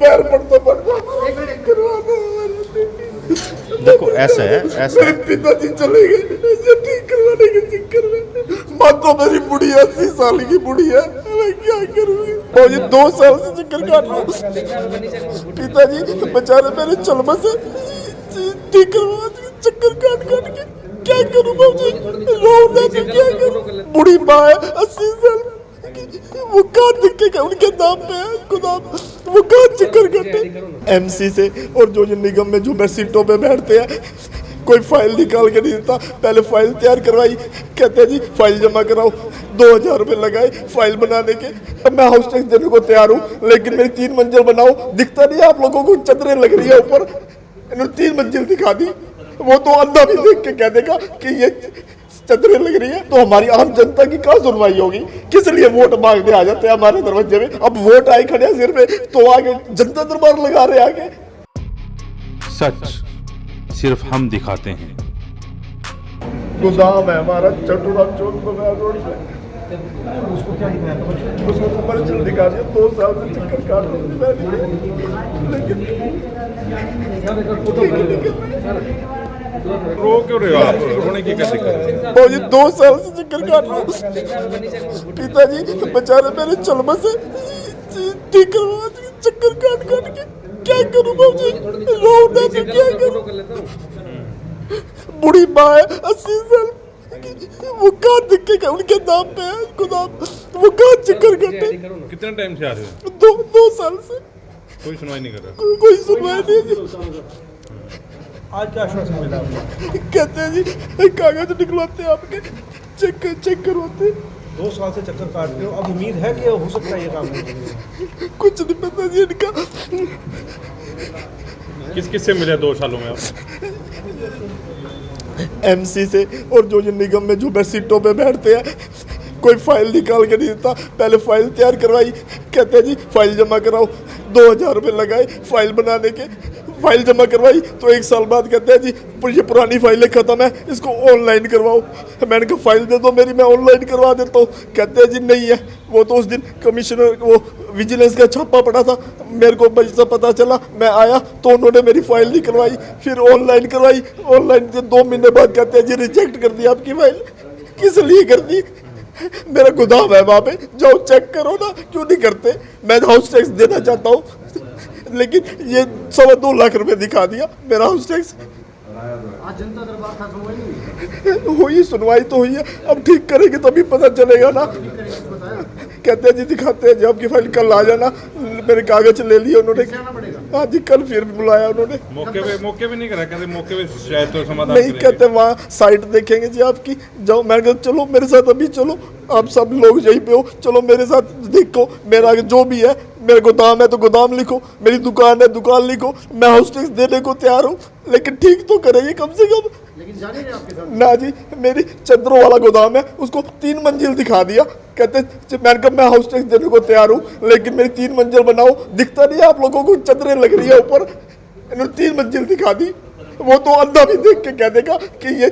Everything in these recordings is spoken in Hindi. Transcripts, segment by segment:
पैर पड़ता करवा दो। देखो ऐसा है, ऐसा मेरे पिताजी चले गए इसे ठीक करवाने के चक्कर में। माँ तो मेरी बुढ़िया 80 साल की बुढ़िया, मैं क्या करूँगी। मुझे 2 साल से चक्कर काट रहा हूँ। पिताजी तो बेचारे मेरे चलमा से ठीक करवा दिए चक्कर काट काट के। क्या करूँ मुझे, रोना तो क्या करूँ। बुढ़ी माँ है 80 साल, वो कहाँ दिखेगा उनके नाम पे है गोदाम, वो कहाँ चक्कर काटे। एमसी से और जो निगम में जो सीटों पे बैठते हैं, कोई फाइल निकाल के नहीं देता। पहले फाइल तैयार करवाई, कहते हैं जी फाइल जमा कराओ, 2000 रुपये लगाए फाइल बनाने के। अब मैं हाउस टैक्स देने को तैयार हूँ, लेकिन मेरी 3 मंजिल बनाओ, दिखता नहीं है आप लोगों को, चदरें लग रही है ऊपर। इन्होंने 3 मंजिल दिखा दी, वो तो अंधा भी देख के कह देगा कि ये चदरें लग रही है। तो हमारी आम जनता की कहाँ सुनवाई होगी, किस लिए वोट मांगने आ जाते हैं हमारे दरवाजे में। अब वोट आए खड़े हैं सिर पे तो आगे जनता दरबार लगा रहे आगे। सच सिर्फ हम दिखाते हैं। गोदाम है हमारा चटुरा चौक रोड पे, उसको कमर्शियल दिखा दिया। 2 साल से चक्कर काट रहे, रो क्यों रहे हो आप? रोने की क्या दिक्कत है? मुझे 2 साल से चक्कर काट रहा हूँ। पिताजी तो बेचारे मेरे चलमा से ठीक करवा दिए चक्कर काट काट के। क्या करूँ मुझे, रोना तो क्या करूँ। बुढ़ी माँ है 80 साल, वो कहाँ दिखेगा उनके नाम पे है गोदाम, वो कहाँ चक्कर काटे। कितने टाइम से आ रहे हो? 2 साल से कोई सुनवाई नहीं कर रहा। कोई सुनवाई नहीं। आज क्या आश्वासन मिला? कहते हैं जी कागज निकलवाते हैं आपके, चेक करवाते। 2 साल से चक्कर काट रहे हो, अब उम्मीद है कि हो सकता है ये काम? कुछ नहीं पता जी इनका। किस से मिले 2 सालों में आप? एमसी से और जो निगम में जो सीटों पे बैठते हैं, कोई फाइल निकाल के नहीं देता। पहले फाइल तैयार करवाई, कहते हैं जी फाइल जमा कराओ, 2000 रुपये लगाए फाइल बनाने के। फाइल जमा करवाई तो 1 साल बाद कहते हैं जी ये पुरानी फाइलें ख़त्म है, इसको ऑनलाइन करवाओ। मैंने कहा फाइल दे दो मेरी, मैं ऑनलाइन करवा देता हूँ। कहते हैं जी नहीं है, वो तो उस दिन कमिश्नर वो विजिलेंस का छापा पड़ा था, मेरे को जैसा पता चला मैं आया तो उन्होंने मेरी फाइल निकलवाई, फिर ऑनलाइन करवाई। ऑनलाइन के 2 महीने बाद कहते हैं जी रिजेक्ट कर दी आपकी फाइल। किस लिए कर दी, मेरा गोदाम है वहाँ पे, जाओ चेक करो ना, क्यों नहीं करते। मैं हाउस टैक्स देना चाहता हूँ, लेकिन ये 2.25 लाख रुपए दिखा दिया मेरा हाउस टैक्स। आज जनता दरबार था, सुनवाई नहीं हुई, सुनवाई तो हुई है, अब ठीक करेंगे तभी पता चलेगा ना। कहते हैं जी दिखाते हैं जी आपकी फाइल, कल आ जाना। मेरे कागज ले लिए उन्होंने, हाँ जी कल फिर बुलाया उन्होंने। मौके पे नहीं करा, कहते मौके पे शायद तो समाधान नहीं, कहते वहाँ साइट देखेंगे जी आपकी, जाओ। मैं कहता चलो मेरे साथ अभी चलो, आप सब लोग यहीं पे हो, चलो मेरे साथ देखो मेरा जो भी है। मेरा गोदाम है तो गोदाम लिखो, मेरी दुकान है दुकान लिखो, मैं हाउस टैक्स देने को तैयार हूँ, लेकिन ठीक तो करेंगे कम से कम। लेकिन जाने नहीं आपके साथ? ना जी, मेरी चदरों वाला गोदाम है, उसको 3 मंजिल दिखा दिया। कहते मैंने कहा मैं हाउस टैक्स देने को तैयार हूँ, लेकिन मेरी 3 मंजिल बनाओ, दिखता नहीं है आप लोगों को, चदरें लग रही है ऊपर। इन्होंने 3 मंजिल दिखा दी, वो तो अंधा भी देख के कह देगा कि ये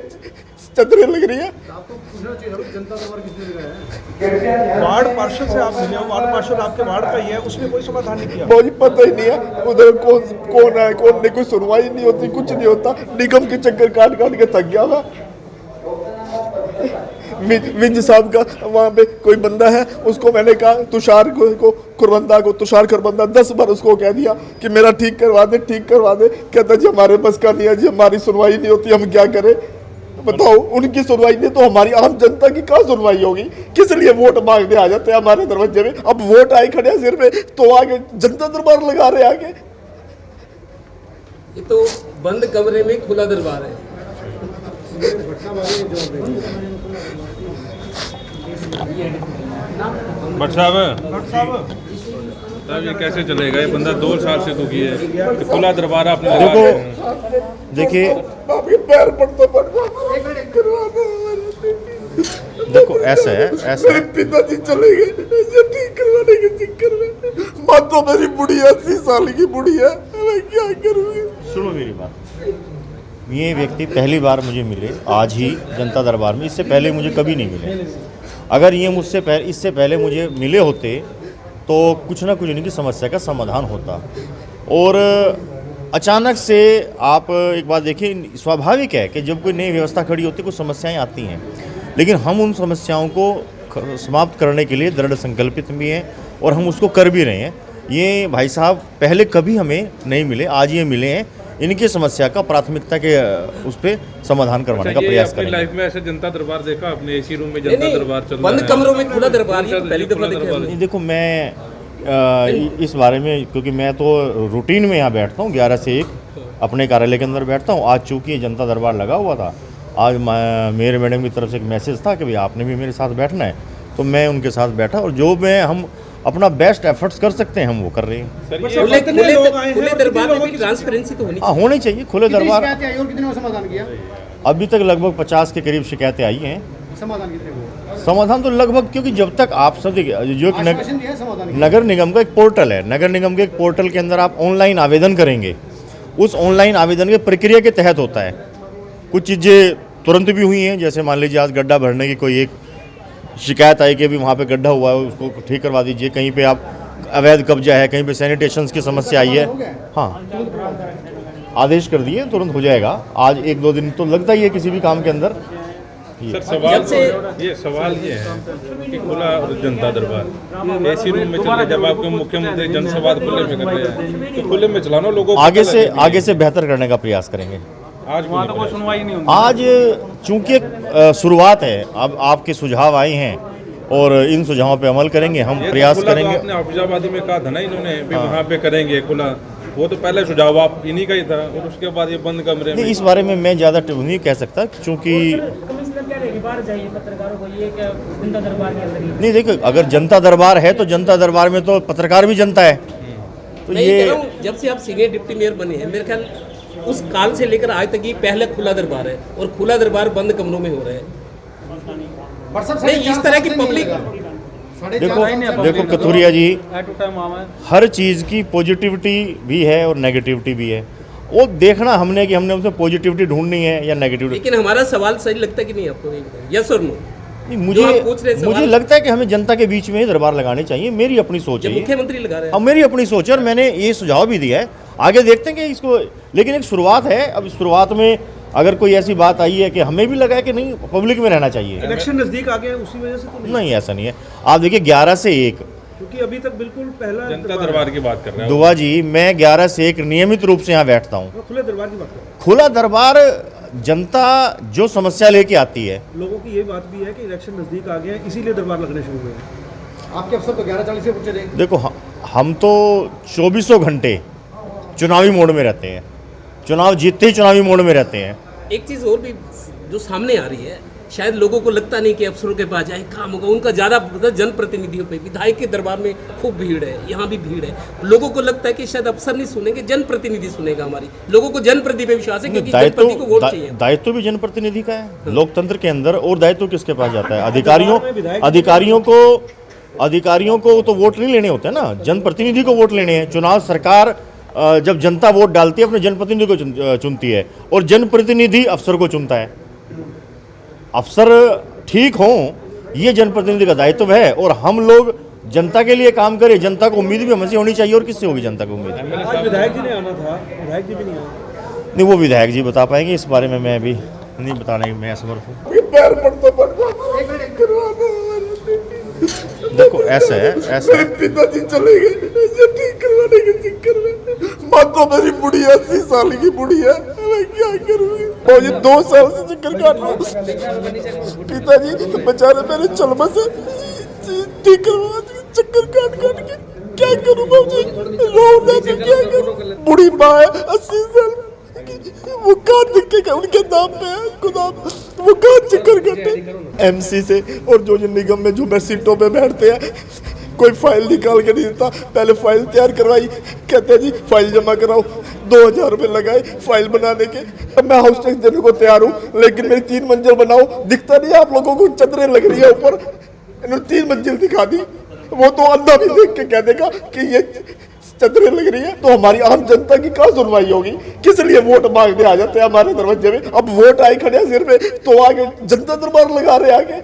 चदरें लग रही है। आपको पूछना चाहिए जनता दरबार किसने लगाया है? वार्ड पार्षद से आप मिले हो, वार्ड पार्षद आपके वार्ड का ही है, उसने कोई समाधान नहीं किया? मुझे पता ही नहीं है उधर कौन है कौन नहीं, कोई सुनवाई नहीं होती, कुछ नहीं होता। निगम के चक्कर काट काट के थक गया मैं। विज साहब का वहाँ पे कोई बंदा है, उसको मैंने कहा तुषार तुषार खरबंदा 10 बार उसको कह दिया कि मेरा ठीक करवा दे, ठीक करवा दे। कहता जी हमारे बस का नहीं है जी, हमारी सुनवाई नहीं होती, हम क्या करें बताओ। उनकी सुनवाई नहीं तो हमारी आम जनता की कहाँ सुनवाई होगी, किस लिए वोट मांगने आ जाते हैं हमारे दरवाजे में। अब वोट आए खड़े हैं सिर पे तो आगे जनता दरबार लगा रहे आगे। ये तो बंद कमरे में खुला दरबार है। भट्ट साहब ये कैसे चलेगा? ये बंदा 2 साल से दुखी है, तो खुला दरबार आपने लगा देखो, दिया है। देखिए आपके पैर पड़ता करवा दो। देखो ऐसा है, ऐसा मेरे है। पिताजी चले गए इसे ठीक करवाने के चक्कर में। माँ तो मेरी बुढ़िया 80 साल की बुढ़िया, मैं क्या करूँगी। सुनो मेरी बात, ये व्यक्ति पहली बार मुझे मिले आज ही जनता दरबार में, इससे पहले मुझे कभी नहीं मिले। अगर ये मुझसे इससे पहले मुझे मिले होते तो कुछ ना कुछ इनकी समस्या का समाधान होता। और अचानक से आप एक बात देखिए, स्वाभाविक है कि जब कोई नई व्यवस्था खड़ी होती है कुछ समस्याएं आती हैं, लेकिन हम उन समस्याओं को समाप्त करने के लिए दृढ़ संकल्पित भी हैं और हम उसको कर भी रहे हैं। ये भाई साहब पहले कभी हमें नहीं मिले, आज ये मिले हैं। इनकी समस्या का प्राथमिकता के उस पर समाधान करवाने का प्रयास करेंगे। लाइफ में ऐसे जनता दरबार देखा आपने? एसी रूम में जनता दरबार चल रहा है, बंद कमरों में खुला दरबार, ये पहली दफा देखा हमने। देखो मैं इस बारे में, क्योंकि मैं तो रूटीन में यहाँ बैठता हूँ, 11 से 1 अपने कार्यालय के अंदर बैठता हूँ। आज चूँकि ये जनता दरबार लगा हुआ था, आज मेयर मैडम की तरफ से एक मैसेज था कि भाई आपने भी मेरे साथ बैठना है, तो मैं उनके साथ बैठा और जो मैं हम अपना बेस्ट एफर्ट्स कर सकते हैं हम वो कर रहे हैं। खुले दरबार में भी ट्रांसपेरेंसी तो होनी हाँ, होनी चाहिए। खुले दरबार और कितने समाधान किया? अभी तक लगभग 50 के करीब शिकायतें आई हैं। समाधान कितने को? समाधान तो लगभग, क्योंकि जब तक आप सब देखिए, जो नगर निगम का एक पोर्टल है, नगर निगम के एक पोर्टल के अंदर आप ऑनलाइन आवेदन करेंगे, उस ऑनलाइन आवेदन की प्रक्रिया के तहत होता है। कुछ चीज़ें तुरंत भी हुई हैं, जैसे मान लीजिए आज गड्ढा भरने की कोई एक शिकायत आई कि अभी वहाँ पे गड्ढा हुआ है, उसको ठीक करवा दीजिए। कहीं पे आप अवैध कब्जा है, कहीं पे सैनिटेशन की समस्या आई है, हाँ आदेश कर दिए, तुरंत हो जाएगा। आज 1-2 दिन तो लगता ही है किसी भी काम के अंदर। सर सवाल ये है कि खुला जनता दरबार एसी रूम में चल रहा है, जब आपके मुख्यमंत्री जनसंवाद खुले में कर रहे हैं, तो खुले में चलाना लोगों को आगे से बेहतर करने का प्रयास करेंगे। आज वहाँ तो कोई सुनवाई नहीं होगी। आज चूंकि एक शुरुआत है, अब आपके सुझाव आए हैं और इन सुझावों पे अमल करेंगे, हम प्रयास करेंगे। आपने अफजाबादी में कहा था ना इन्होंने भी वहाँ पे करेंगे खुला, वो तो पहले सुझाव आप इन्हीं का ही था और उसके बाद ये बंद कमरे में। इस बारे में मैं ज़्यादा नहीं कह सकता, क्योंकि नहीं देखो, अगर जनता दरबार है तो जनता दरबार में तो पत्रकार भी जनता है। तो ये जब से आप सीनियर डिप्टी मेयर बने हैं, मेरे ख्याल उस काल से लेकर आज तक ये पहला खुला दरबार है और खुला दरबार बंद कमरों में हो रहा है। नहीं, इस तरह की पब्लिक देखो कथुरिया जी, हर चीज़ की पॉजिटिविटी भी है और नेगेटिविटी भी है। वो देखना हमने कि हमने उसमें पॉजिटिविटी ढूंढनी है या नेगेटिविटी। लेकिन हमारा सवाल सही लगता है कि नहीं आपको? यस और नो? मुझे लगता है कि हमें जनता के बीच में ही दरबार लगाने चाहिए। मेरी अपनी सोच है, मुख्यमंत्री लगा रहे हैं। अब मेरी अपनी सोच है और मैंने ये सुझाव भी दिया है। आगे देखते हैं कि इसको, लेकिन एक शुरुआत है। अब इस शुरुआत में अगर कोई ऐसी बात आई है कि हमें भी लगा है कि नहीं पब्लिक में रहना चाहिए। इलेक्शन नजदीक आ गए उसी वजह से तो नहीं, ऐसा नहीं है। आप देखिए 11 से 1, क्योंकि अभी तक बिल्कुल पहला जनता दरबार की बात कर रहे हैं दुआ जी, मैं 11 से 1 नियमित रूप से यहाँ बैठता हूँ। खुले दरबार की बात कर रहे हैं। खुला दरबार जनता जो समस्या लेके आती है, लोगों की ये बात भी है कि इलेक्शन नजदीक आ गया है, इसीलिए दरबार लगने शुरू हुए हैं। आपके अफसर तो 11:40 से पूछे देंगे। देखो हम तो 24 घंटे चुनावी मोड में रहते हैं, चुनाव जीतते ही चुनावी मोड में रहते हैं। एक चीज़ और भी जो सामने आ रही है, शायद लोगों को लगता नहीं कि अफसरों के पास जाए काम होगा, उनका ज़्यादा जनप्रतिनिधियों पे, विधायक के दरबार में खूब भीड़ है, यहाँ भी भीड़ है। लोगों को लगता है कि शायद अफसर नहीं सुनेंगे, जनप्रतिनिधि सुनेगा हमारी। लोगों को जनप्रतिनिधि पे विश्वास है, क्योंकि जनप्रतिनिधि को वोट चाहिए। दायित्व भी जनप्रतिनिधि का है लोकतंत्र के अंदर। और दायित्व किसके पास जाता है? अधिकारियों को तो वोट नहीं लेने होते ना, जनप्रतिनिधि को वोट लेने हैं। चुनाव सरकार जब जनता वोट डालती है अपने जनप्रतिनिधि को चुनती है और जनप्रतिनिधि अफसर को चुनता है। अफसर ठीक हों, ये जनप्रतिनिधि का दायित्व है। और हम लोग जनता के लिए काम करें, जनता को उम्मीद भी हमसे होनी चाहिए। और किससे होगी जनता को उम्मीद? आज विधायक जी ने आना था, विधायक जी भी नहीं आए। नहीं, वो विधायक जी बता पाएंगे, इस बारे में मैं अभी नहीं बताने में असमर्थ हूँ। देखो ऐसा है, मेरे पिताजी चले गए ठीक करवाने के चक्कर में। माँ तो मेरी बुढ़ी 80 साल की बुढ़ी है, मैं क्या करूँगी? मुझे 2 साल से चक्कर काट रहा हूँ। पिताजी तो बेचारे मेरे चलमा से ठीक करवा चक्कर काट के क्या करूँगा? मुझे रोना तो क्या करूँ? बुढ़ी माँ है 80 साल, वो कहाँ दिखेगा? उनके नाम पे है खुदा, वो कहाँ चक्कर काटे? एमसी से और जो निगम में जो मैं सीटों पे बैठते हैं, कोई फाइल निकाल के नहीं देता। पहले फाइल तैयार करवाई, कहते हैं जी फाइल जमा कराओ, 2000 रुपये लगाए फाइल बनाने के। अब मैं हाउस टैक्स देने को तैयार हूँ, लेकिन मेरी 3 मंजिल बनाओ, दिखता नहीं आप लोगों को चदरें लग रही है ऊपर। इन्होंने 3 मंजिल दिखा दी, वो तो अंधा भी देख के कह देगा कि ये चदरें लग रही है। तो हमारी आम जनता की कहाँ सुनवाई होगी? किस लिए वोट मांगने आ जाते हैं हमारे दरवाजे में? अब वोट आए खड़े सिर में तो आगे जनता दरबार लगा रहे आगे।